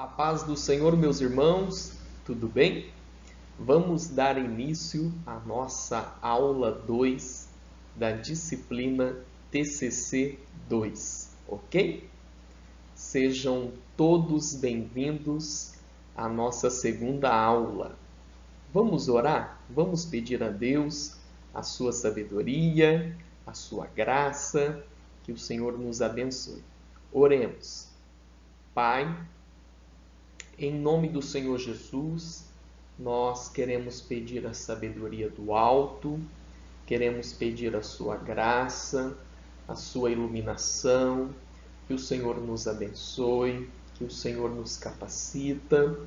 A paz do Senhor, meus irmãos, tudo bem? Vamos dar início à nossa aula 2 da disciplina TCC 2, ok? Sejam todos bem-vindos à nossa segunda aula. Vamos orar? Vamos pedir a Deus a sua sabedoria, a sua graça, que o Senhor nos abençoe. Oremos. Pai, em nome do Senhor Jesus, nós queremos pedir a sabedoria do alto, queremos pedir a sua graça, a sua iluminação, que o Senhor nos abençoe, que o Senhor nos capacita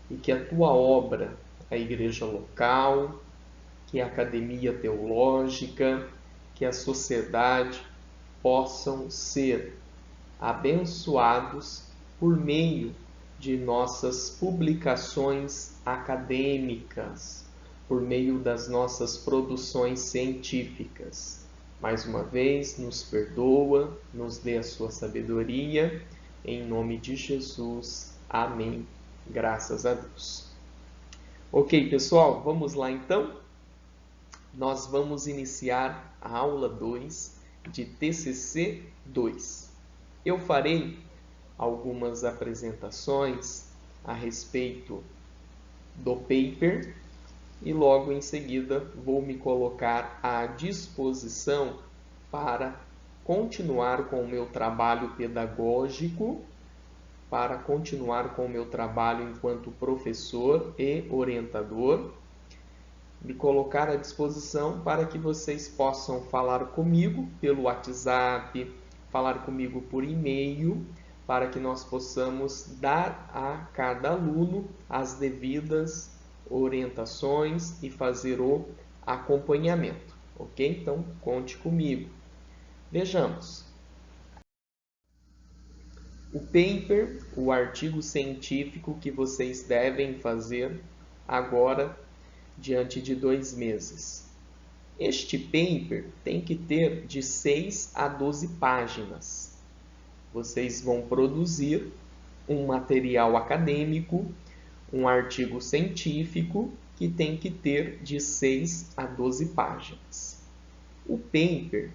e que a tua obra, a igreja local, que a academia teológica, que a sociedade possam ser abençoados por meio de nossas publicações acadêmicas, por meio das nossas produções científicas. Mais uma vez, nos perdoa, nos dê a sua sabedoria, em nome de Jesus. Amém. Graças a Deus. Ok, pessoal, vamos lá então? Nós vamos iniciar a aula 2 de TCC 2. Eu farei algumas apresentações a respeito do paper e logo em seguida vou me colocar à disposição para continuar com o meu trabalho pedagógico, para continuar com o meu trabalho enquanto professor e orientador, me colocar à disposição para que vocês possam falar comigo pelo WhatsApp, falar comigo por e-mail, para que nós possamos dar a cada aluno as devidas orientações e fazer o acompanhamento, ok? Então, conte comigo. Vejamos. O paper, o artigo científico que vocês devem fazer agora, diante de 2 meses. Este paper tem que ter de 6 a 12 páginas. Vocês vão produzir um material acadêmico, um artigo científico que tem que ter de 6 a 12 páginas. O paper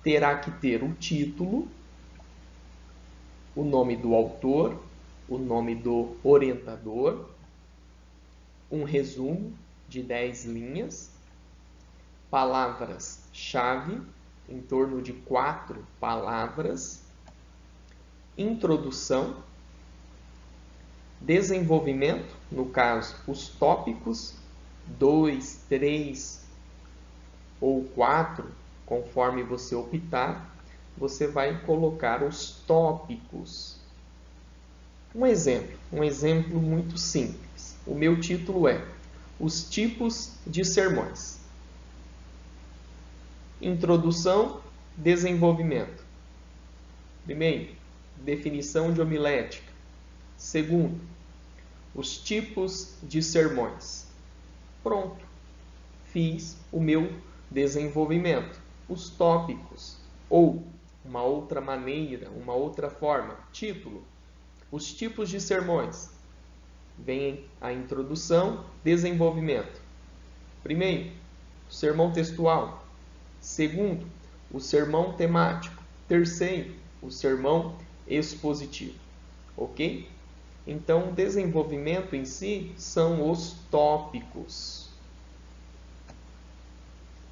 terá que ter o título, o nome do autor, o nome do orientador, um resumo de 10 linhas, palavras-chave, em torno de 4 palavras, introdução, desenvolvimento, no caso, os tópicos, 2, 3 ou 4, conforme você optar, você vai colocar os tópicos. Um exemplo muito simples. O meu título é Os tipos de sermões. Introdução, desenvolvimento. Primeiro, definição de homilética. Segundo, os tipos de sermões. Pronto, fiz o meu desenvolvimento. Os tópicos, ou uma outra maneira, uma outra forma. Título, os tipos de sermões. Vem a introdução, desenvolvimento. Primeiro, o sermão textual. Segundo, o sermão temático. Terceiro, o sermão expositivo. Ok? Então, o desenvolvimento em si são os tópicos.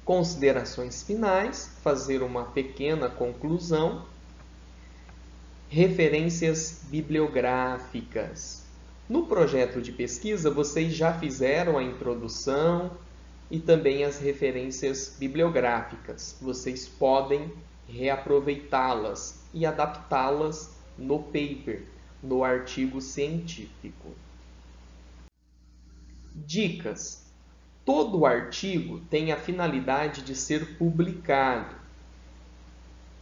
Considerações finais, fazer uma pequena conclusão. Referências bibliográficas. No projeto de pesquisa, vocês já fizeram a introdução e também as referências bibliográficas. Vocês podem reaproveitá-las e adaptá-las no paper, no artigo científico. Dicas. Todo artigo tem a finalidade de ser publicado.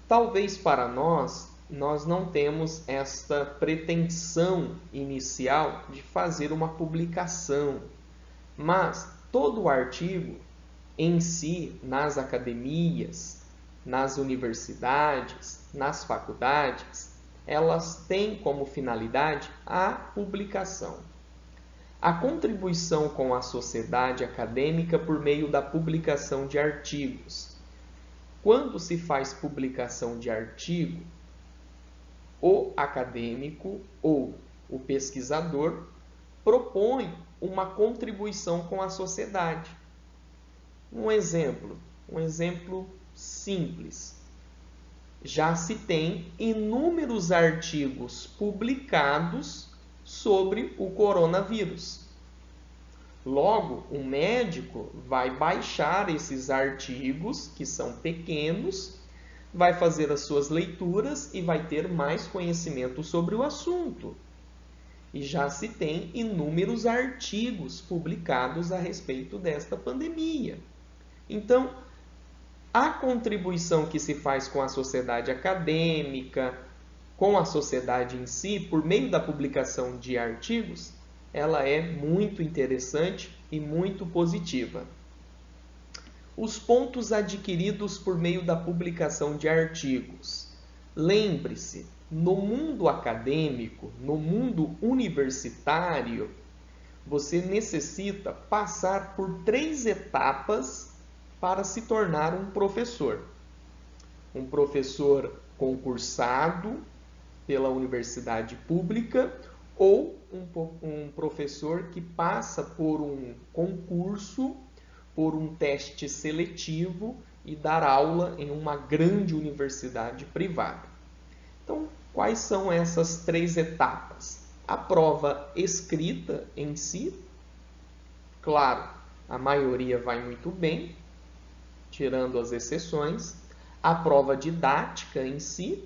Talvez para nós não temos esta pretensão inicial de fazer uma publicação, mas todo artigo em si, nas academias, nas universidades, nas faculdades, elas têm como finalidade a publicação. A contribuição com a sociedade acadêmica por meio da publicação de artigos. Quando se faz publicação de artigo, o acadêmico ou o pesquisador propõe uma contribuição com a sociedade. Um exemplo simples. Já se tem inúmeros artigos publicados sobre o coronavírus. Logo, o médico vai baixar esses artigos, que são pequenos, vai fazer as suas leituras e vai ter mais conhecimento sobre o assunto. E já se tem inúmeros artigos publicados a respeito desta pandemia. Então, a contribuição que se faz com a sociedade acadêmica, com a sociedade em si, por meio da publicação de artigos, ela é muito interessante e muito positiva. Os pontos adquiridos por meio da publicação de artigos. Lembre-se, no mundo acadêmico, no mundo universitário, você necessita passar por 3 etapas para se tornar um professor. Um professor concursado pela universidade pública ou um professor que passa por um concurso, por um teste seletivo e dar aula em uma grande universidade privada. Então, quais são essas 3 etapas? A prova escrita em si, claro, a maioria vai muito bem, tirando as exceções. A prova didática em si,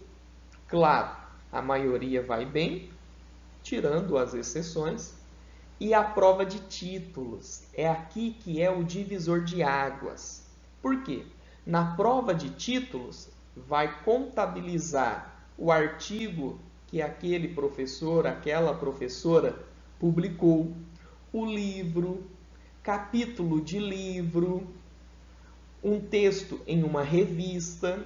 claro, a maioria vai bem, tirando as exceções. E a prova de títulos, é aqui que é o divisor de águas. Por quê? Na prova de títulos, vai contabilizar o artigo que aquele professor, aquela professora publicou, o livro, capítulo de livro, um texto em uma revista,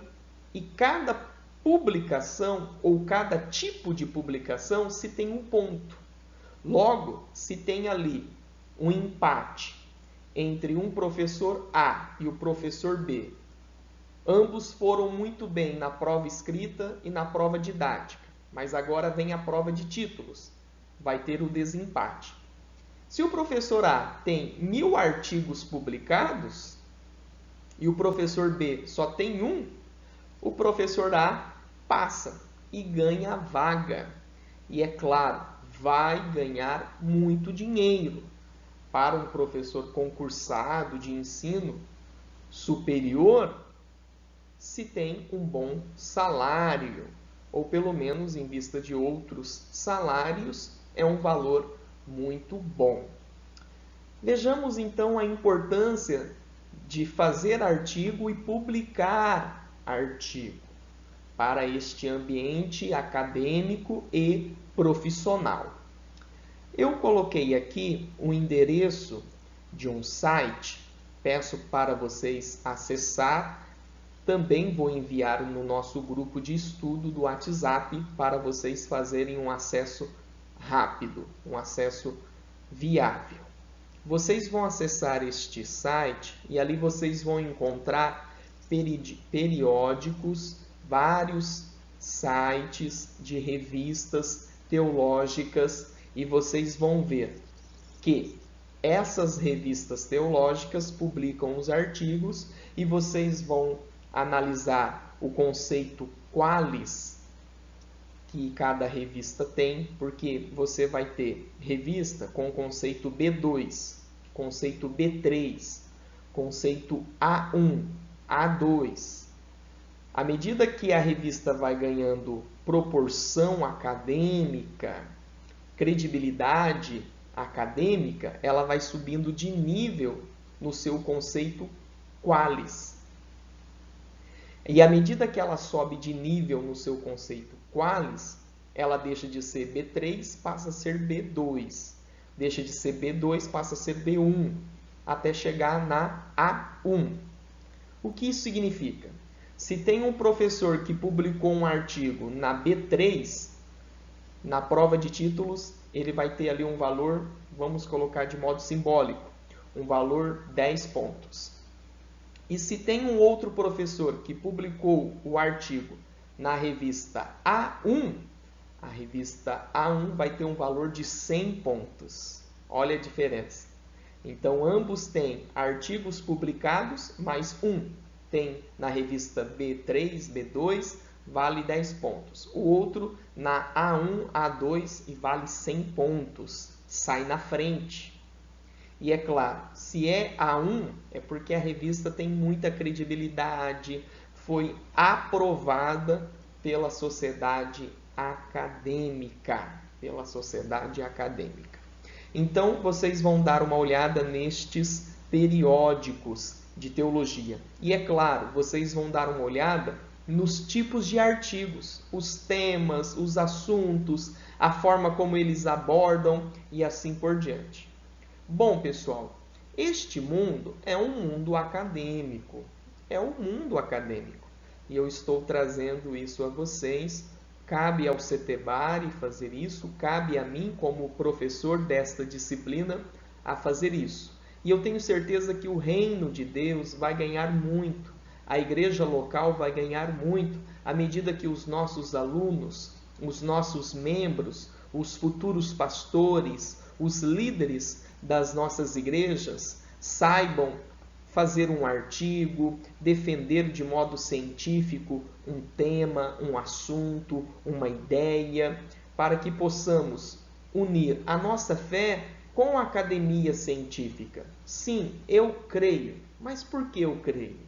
e cada publicação ou cada tipo de publicação se tem um ponto. Logo, se tem ali um empate entre um professor A e o professor B, ambos foram muito bem na prova escrita e na prova didática, mas agora vem a prova de títulos, vai ter o desempate. Se o professor A tem 1000 artigos publicados e o professor B só tem 1, o professor A passa e ganha a vaga. E é claro, vai ganhar muito dinheiro. Para um professor concursado de ensino superior, se tem um bom salário, ou pelo menos em vista de outros salários, é um valor muito bom. Vejamos então a importância de fazer artigo e publicar artigo para este ambiente acadêmico e profissional. Eu coloquei aqui o endereço de um site, peço para vocês acessar. Também vou enviar no nosso grupo de estudo do WhatsApp para vocês fazerem um acesso rápido, um acesso viável. Vocês vão acessar este site e ali vocês vão encontrar periódicos, vários sites de revistas teológicas, e vocês vão ver que essas revistas teológicas publicam os artigos e vocês vão analisar o conceito qualis que cada revista tem, porque você vai ter revista com o conceito B2, conceito B3, conceito A1, A2. À medida que a revista vai ganhando proporção acadêmica, credibilidade acadêmica, ela vai subindo de nível no seu conceito qualis. E à medida que ela sobe de nível no seu conceito qualis, ela deixa de ser B3, passa a ser B2. Deixa de ser B2, passa a ser B1, até chegar na A1. O que isso significa? Se tem um professor que publicou um artigo na B3, na prova de títulos, ele vai ter ali um valor, vamos colocar de modo simbólico, um valor 10 pontos. E se tem um outro professor que publicou o artigo na revista A1, a revista A1 vai ter um valor de 100 pontos. Olha a diferença. Então, ambos têm artigos publicados, mais um tem na revista B3, B2, vale 10 pontos. O outro na A1, A2 e vale 100 pontos. Sai na frente. E é claro, se é A1, é porque a revista tem muita credibilidade, foi aprovada pela sociedade acadêmica. Então, vocês vão dar uma olhada nestes periódicos de teologia. E é claro, vocês vão dar uma olhada nos tipos de artigos, os temas, os assuntos, a forma como eles abordam e assim por diante. Bom, pessoal, este mundo é um mundo acadêmico. E eu estou trazendo isso a vocês. Cabe ao CETEBAR fazer isso, cabe a mim, como professor desta disciplina, a fazer isso. E eu tenho certeza que o reino de Deus vai ganhar muito, a igreja local vai ganhar muito, à medida que os nossos alunos, os nossos membros, os futuros pastores, os líderes das nossas igrejas saibam fazer um artigo, defender de modo científico um tema, um assunto, uma ideia, para que possamos unir a nossa fé com a academia científica. Sim, eu creio, mas por que eu creio?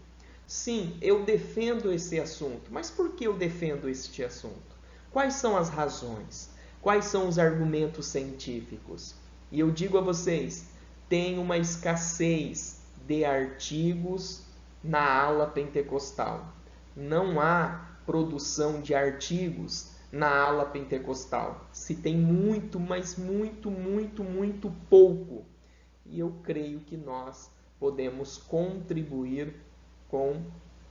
Sim, eu defendo esse assunto, mas por que eu defendo este assunto? Quais são as razões? Quais são os argumentos científicos? E eu digo a vocês, tem uma escassez de artigos na ala pentecostal. Não há produção de artigos na ala pentecostal. Se tem muito, mas muito pouco. E eu creio que nós podemos contribuir com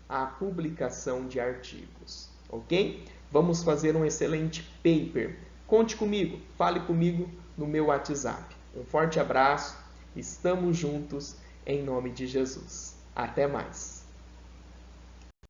a publicação de artigos. Ok? Vamos fazer um excelente paper. Conte comigo, fale comigo no meu WhatsApp. Um forte abraço, estamos juntos em nome de Jesus. Até mais!